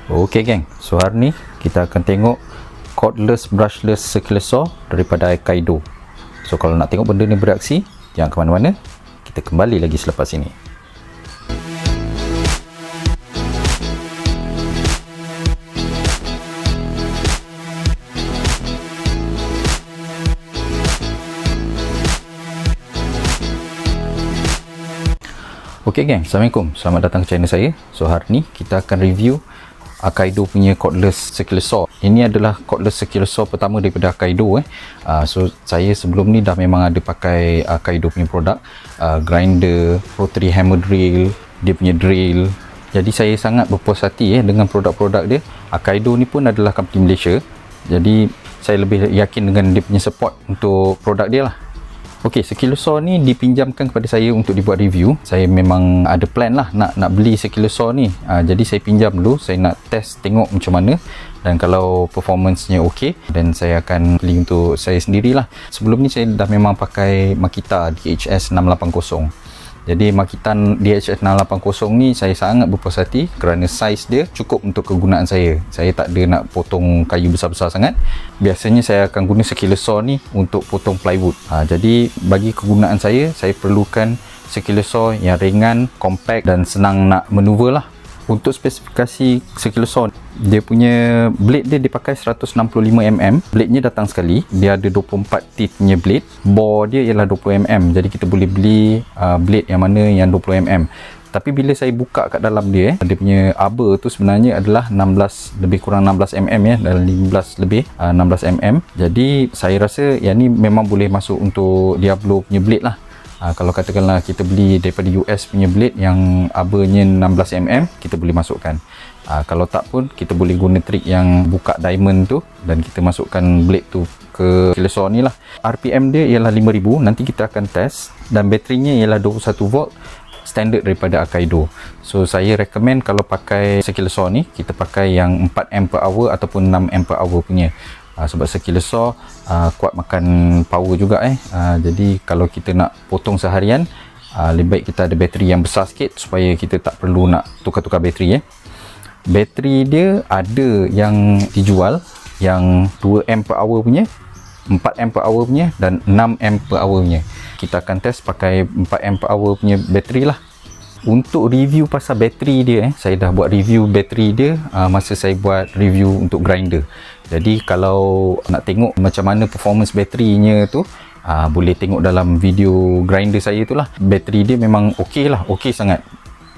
Okey geng, so hari ni kita akan tengok cordless brushless circular saw daripada Akaido. So kalau nak tengok benda ni beraksi, jangan ke mana-mana, kita kembali lagi selepas ini. Okey geng, Assalamualaikum, selamat datang ke channel saya. So hari ni kita akan review Akaido punya cordless circular saw. Ini adalah cordless circular saw pertama daripada Akaido. So saya sebelum ni dah memang ada pakai Akaido punya produk, grinder, rotary hammer drill, dia punya drill. Jadi saya sangat berpuas hati dengan produk-produk dia. Akaido ni pun adalah company Malaysia, jadi saya lebih yakin dengan dia punya support untuk produk dia lah. Okey, circular saw ni dipinjamkan kepada saya untuk dibuat review. Saya memang ada plan lah nak beli circular saw ni. Jadi saya pinjam dulu, saya nak test tengok macam mana, dan kalau performance-nya okey, dan saya akan beli untuk saya sendirilah. Sebelum ni saya dah memang pakai Makita DHS 680. Jadi Makita DHS 680 ni saya sangat berpuas hati kerana saiz dia cukup untuk kegunaan saya. Saya tak ada nak potong kayu besar-besar sangat. Biasanya saya akan guna circular saw ni untuk potong plywood. Jadi bagi kegunaan saya perlukan circular saw yang ringan, compact dan senang nak maneuver lah. Untuk spesifikasi circular saw, dia punya blade dia dipakai 165mm. Blade nya datang sekali, dia ada 24 teeth punya blade. Bore dia ialah 20mm, jadi kita boleh beli blade yang mana yang 20mm. Tapi bila saya buka kat dalam dia, dia punya arbor tu sebenarnya adalah 16 lebih kurang 16mm ya, dan 15 lebih 16mm. Jadi saya rasa yang ni memang boleh masuk untuk Diablo punya blade lah. Kalau katakanlah kita beli daripada US punya blade yang arbornya 16mm, kita boleh masukkan. Kalau tak pun kita boleh guna trik yang buka diamond tu dan kita masukkan blade tu ke circular saw ni lah. RPM dia ialah 5000, nanti kita akan test, dan baterinya ialah 21V standard daripada Akaido. So saya recommend kalau pakai circular saw ni, kita pakai yang 4Ah ataupun 6Ah punya. Sebab circular saw kuat makan power juga jadi kalau kita nak potong seharian, lebih baik kita ada bateri yang besar sikit supaya kita tak perlu nak tukar-tukar bateri. Bateri dia ada yang dijual yang 2Ah punya, 4Ah punya dan 6Ah punya. Kita akan test pakai 4Ah punya bateri lah. Untuk review pasal bateri dia, saya dah buat review bateri dia masa saya buat review untuk grinder. Jadi kalau nak tengok macam mana performance baterinya tu, boleh tengok dalam video grinder saya tu lah. Bateri dia memang okey lah, okey sangat.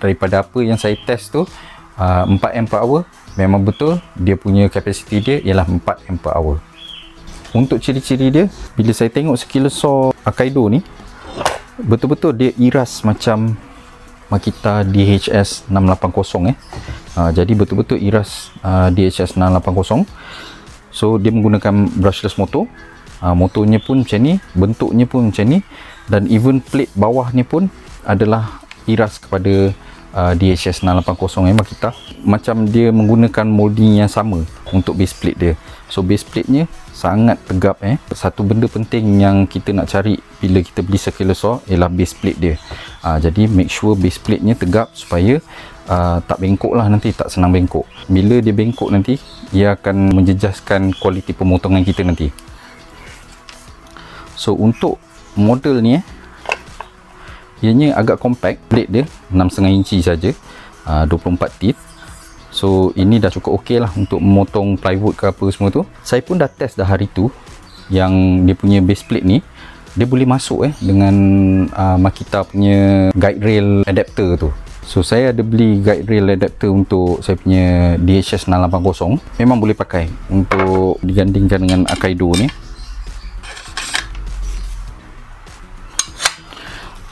Daripada apa yang saya test tu, 4Ah memang betul dia punya kapasiti dia ialah 4Ah. Untuk ciri-ciri dia, bila saya tengok circular saw Akaido ni, betul-betul dia iras macam Makita DHS 680 jadi betul-betul iras DHS 680. So dia menggunakan brushless motor. Motornya pun macam ni, bentuknya pun macam ni, dan even plate bawahnya pun adalah iras kepada DHS 680 Makita. Macam dia menggunakan molding yang sama untuk base plate dia. So base plate nya sangat tegap. Satu benda penting yang kita nak cari bila kita beli circular saw ialah base plate dia. Jadi make sure base plate nya tegap supaya tak bengkok lah nanti, tak senang bengkok. Bila dia bengkok nanti, ia akan menjejaskan kualiti pemotongan kita nanti. So untuk model ni ianya agak compact, blade dia 6,5 inci saja, 24 teeth. So ini dah cukup okey lah untuk memotong plywood ke apa semua tu. Saya pun dah test dah hari tu yang dia punya base plate ni, dia boleh masuk dengan Makita punya guide rail adapter tu. So saya ada beli guide rail adapter untuk saya punya DHS 680. Memang boleh pakai untuk digandingkan dengan Akaido ni.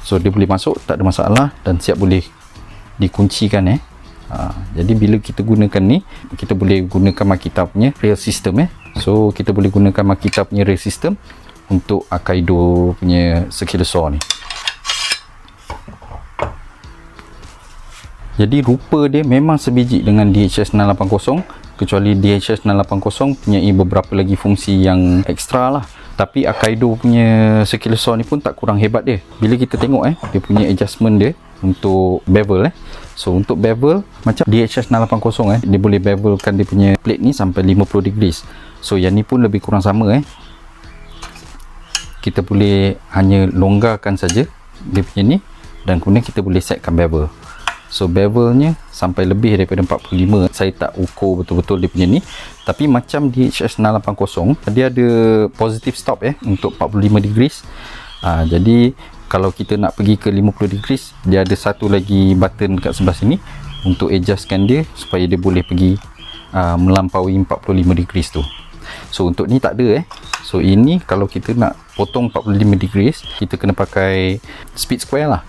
So dia boleh masuk, tak ada masalah, dan siap boleh dikuncikan. Jadi bila kita gunakan ni, kita boleh gunakan Makita punya rail system. So kita boleh gunakan Makita punya rail system untuk Akaido punya circular saw ni. Jadi rupa dia memang sebiji dengan DHS 680, kecuali DHS 680 punya beberapa lagi fungsi yang ekstra lah. Tapi Akaido punya circular saw ni pun tak kurang hebat dia. Bila kita tengok dia punya adjustment dia untuk bevel So untuk bevel macam DHS 680 dia boleh bevelkan dia punya plate ni sampai 50 degrees. So yang ni pun lebih kurang sama kita boleh hanya longgarkan saja dia punya ni, dan kemudian kita boleh setkan bevel. So bevelnya sampai lebih daripada 45. Saya tak ukur betul-betul dia punya ni, tapi macam DHS 680 dia ada positive stop untuk 45 degrees. Jadi kalau kita nak pergi ke 50 degrees, dia ada satu lagi button dekat sebelah sini untuk adjustkan dia supaya dia boleh pergi melampaui 45 degrees tu. So untuk ni tak ada So ini kalau kita nak potong 45 degrees, kita kena pakai speed square lah.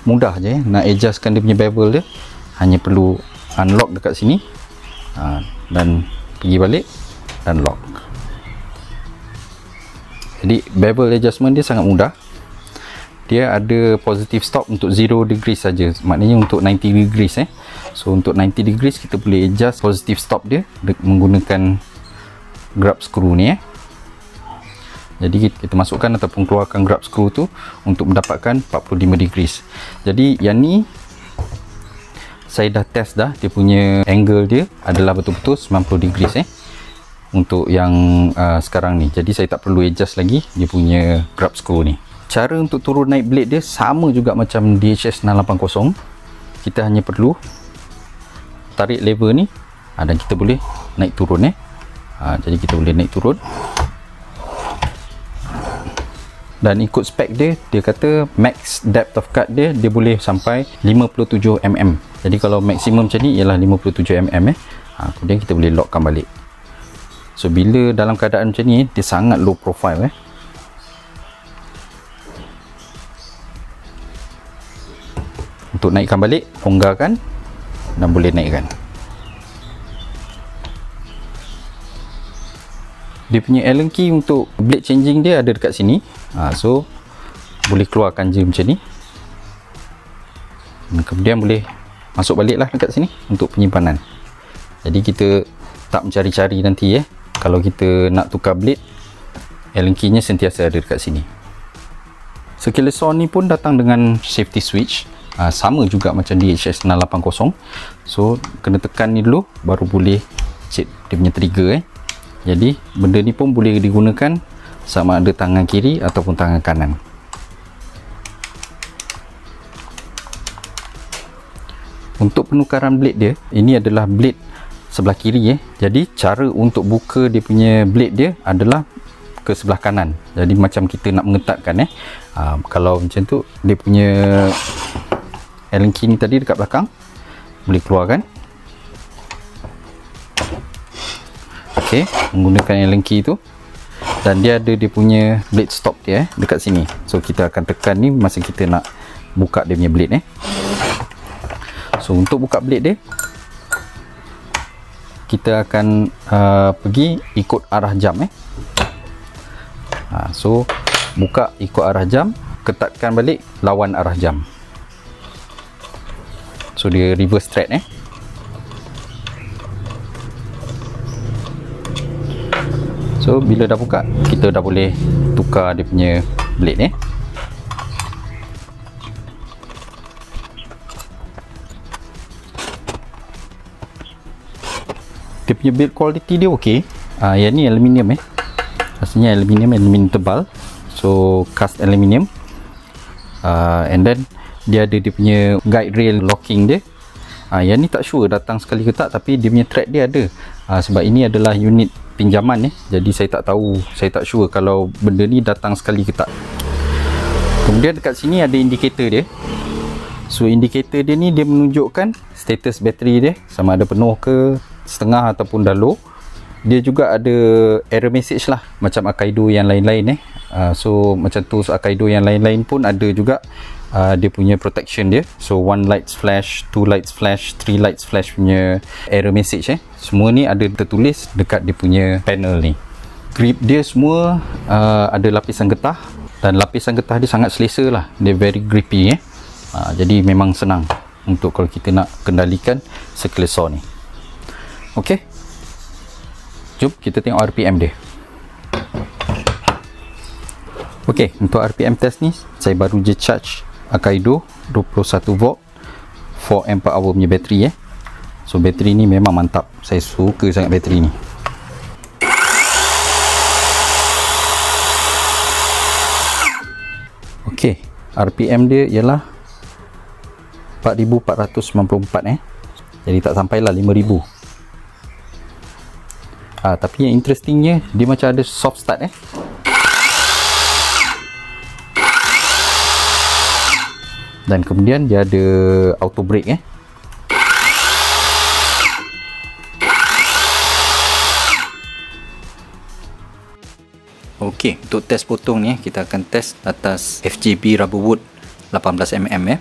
Mudah je nak adjustkan dia punya bevel dia, hanya perlu unlock dekat sini dan pergi balik dan lock. Jadi bevel adjustment dia sangat mudah. Dia ada positive stop untuk 0 degrees saja, maknanya untuk 90 degrees So untuk 90 degrees kita boleh adjust positive stop dia menggunakan grab screw ni Jadi kita masukkan ataupun keluarkan grab screw tu untuk mendapatkan 45 degrees. Jadi yang ni saya dah test dah, dia punya angle dia adalah betul-betul 90 degrees untuk yang sekarang ni. Jadi saya tak perlu adjust lagi dia punya grab screw ni. Cara untuk turun naik blade dia sama juga macam DHS 680. Kita hanya perlu tarik lever ni dan kita boleh naik turun jadi kita boleh naik turun. Dan ikut spek dia, dia kata max depth of cut dia boleh sampai 57 mm. Jadi kalau maksimum macam ni ialah 57 mm kemudian kita boleh lockkan balik. So bila dalam keadaan macam ni, dia sangat low profile Untuk naikkan balik, longgarkan dan boleh naikkan. Dia punya Allen key untuk blade changing dia ada dekat sini. So boleh keluarkan je macam ni, dan kemudian boleh masuk balik lah dekat sini untuk penyimpanan. Jadi kita tak mencari-cari nanti kalau kita nak tukar blade, Allen key nya sentiasa ada dekat sini. Circular saw ni pun datang dengan safety switch, sama juga macam DHS 680. So kena tekan ni dulu baru boleh check dia punya trigger Jadi benda ni pun boleh digunakan sama ada tangan kiri ataupun tangan kanan. Untuk penukaran blade dia, ini adalah blade sebelah kiri Jadi cara untuk buka dia punya blade dia adalah ke sebelah kanan. Jadi macam kita nak mengetatkan kalau macam tu, dia punya Allen key ni tadi dekat belakang, boleh keluarkan. Okey, menggunakan Allen key tu, dan dia ada dia punya blade stop dia dekat sini. So kita akan tekan ni masa kita nak buka dia punya blade So untuk buka blade dia, kita akan pergi ikut arah jam So buka ikut arah jam, ketatkan balik lawan arah jam. So dia reverse thread So bila dah buka, kita dah boleh tukar dia punya blade Dia punya build quality dia okey. Yang ni aluminium Rasanya aluminium tebal. So cast aluminium. And then dia ada dia punya guide rail locking dia. Yang ni tak sure datang sekali ke tak, tapi dia punya thread dia ada. Sebab ini adalah unit pinjaman jadi saya tak tahu, saya tak sure kalau benda ni datang sekali ke tak. Kemudian dekat sini ada indikator dia. So indikator dia ni dia menunjukkan status bateri dia, sama ada penuh ke, setengah ataupun dah low. Dia juga ada error message lah macam Akaido yang lain-lain so macam tu Akaido yang lain-lain pun ada juga dia punya protection dia. So 1 lights flash, 2 lights flash, 3 lights flash punya error message semua ni ada tertulis dekat dia punya panel ni. Grip dia semua ada lapisan getah, dan lapisan getah dia sangat selesa lah, dia very grippy jadi memang senang untuk kalau kita nak kendalikan circular saw ni. Okey, jom kita tengok RPM dia. Okey, untuk RPM test ni saya baru je charge Akaido 21 volt 4 hour punya bateri So bateri ni memang mantap. Saya suka sangat bateri ni. Okey, RPM dia ialah 4494 Jadi tak sampailah 5000. Tapi yang interestingnya dia macam ada soft start Dan kemudian dia ada auto brake Okey, untuk test potong ni kita akan test atas FJB rubber wood 18mm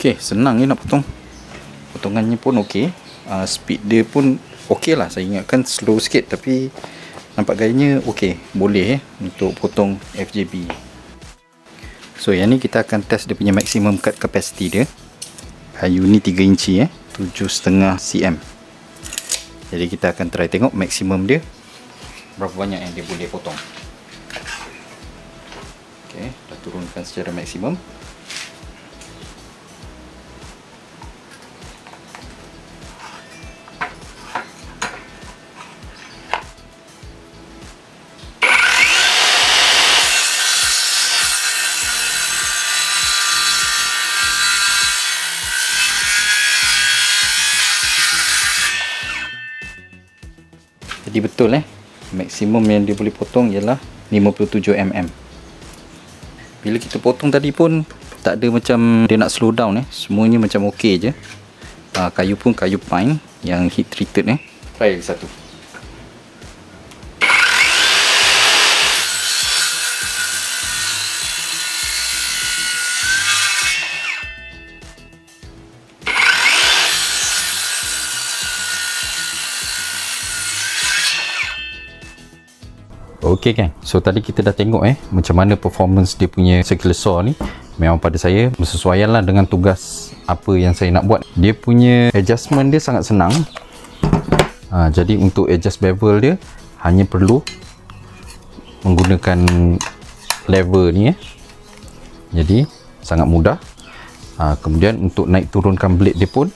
Okey, senang je nak potong. Potongannya pun okey. Speed dia pun okey lah. Saya ingatkan slow sikit, tapi nampak gayanya okey. Boleh untuk potong FJB. So yang ni kita akan test dia punya maximum cut capacity dia. Kayu ni 3 inci 7,5 cm. Jadi kita akan try tengok maksimum dia berapa banyak yang dia boleh potong. Okey, dah turunkan secara maksimum. Jadi betul maksimum yang dia boleh potong ialah 57mm. Bila kita potong tadi pun tak ada macam dia nak slow down semuanya macam okey je. Kayu pun kayu pine yang heat treated Try lagi satu. Okey kan, so tadi kita dah tengok macam mana performance dia punya circular saw ni. Memang pada saya bersesuaian lah dengan tugas apa yang saya nak buat. Dia punya adjustment dia sangat senang. Jadi untuk adjust bevel dia hanya perlu menggunakan lever ni Jadi sangat mudah. Kemudian untuk naik turunkan blade dia pun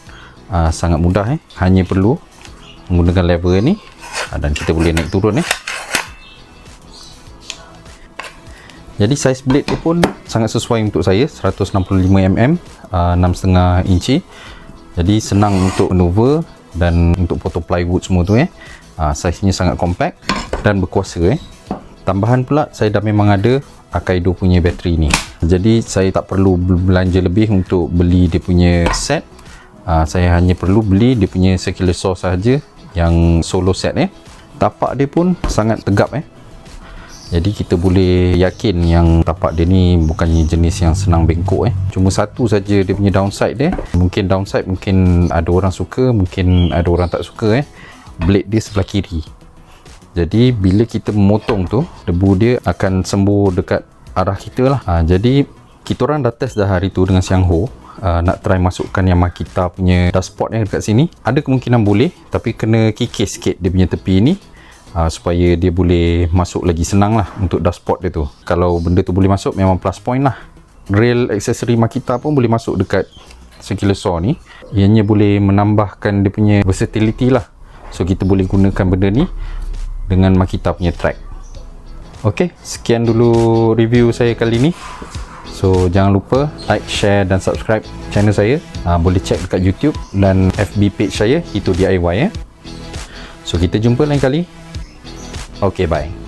sangat mudah hanya perlu menggunakan lever ni dan kita boleh naik turun Jadi size blade dia pun sangat sesuai untuk saya, 165mm, 6,5 inci. Jadi senang untuk maneuver dan untuk potong plywood semua tu Size nya sangat compact dan berkuasa Tambahan pula saya dah memang ada Akaido punya bateri ni. Jadi saya tak perlu belanja lebih untuk beli dia punya set. Saya hanya perlu beli dia punya circular saw sahaja yang solo set Tapak dia pun sangat tegap Jadi kita boleh yakin yang tapak dia ni bukannya jenis yang senang bengkok Cuma satu saja dia punya downside dia. Mungkin downside, mungkin ada orang suka, mungkin ada orang tak suka Blade dia sebelah kiri. Jadi bila kita memotong tu, debu dia akan sembuh dekat arah kita lah. Jadi kita orang dah test dah hari tu dengan Siang Ho. Nak try masukkan yang Makita punya dashboard dekat sini. Ada kemungkinan boleh, tapi kena kikis sikit dia punya tepi ni. Supaya dia boleh masuk lagi senang lah untuk dashboard dia tu. Kalau benda tu boleh masuk, memang plus point lah. Rail aksesori Makita pun boleh masuk dekat circular saw ni. Ianya boleh menambahkan dia punya versatility lah. So kita boleh gunakan benda ni dengan Makita punya track. Ok, sekian dulu review saya kali ni. So jangan lupa like, share dan subscribe channel saya. Boleh check dekat YouTube dan FB page saya, Itu DIY So kita jumpa lain kali. Okay, bye.